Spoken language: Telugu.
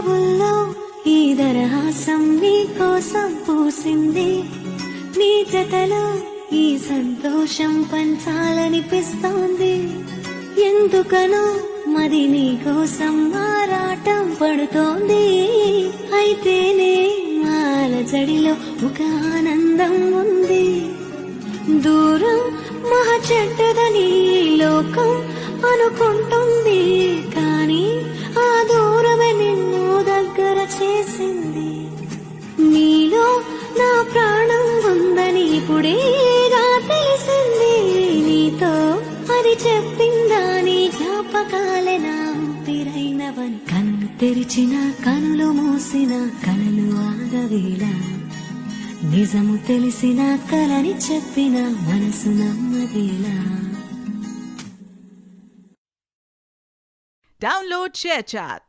పెదవుల్లో ఈ దరహాసం నీ కోసం పూసింది. నీ జతలో ఈ సంతోషం పంచాలనిపిస్తోంది. ఎందుకనో మది నీ కోసం ఆరాటం పడుతోంది. అయితేనే మాల జడిలో ఒక ఆనందం ఉంది. దూరం మహా చెడ్డదని లోకం అనుకుంటుంది, కానీ ఆ దూరమే నిన్ను దగ్గర చేసింది. నీలో నా ప్రాణం ఉందని ఇప్పుడేగా తెలిసింది. నీతో అది చెప్పిందా నీ జ్ఞాపకాలే నా ఊపిరైనవని. కనులు తెరిచిన కనులు మూసిన కనులు ఆగవేళ, నిజము తెలిసిన కలని చెప్పిన మనసు నమ్మదేలా. Download ShareChat.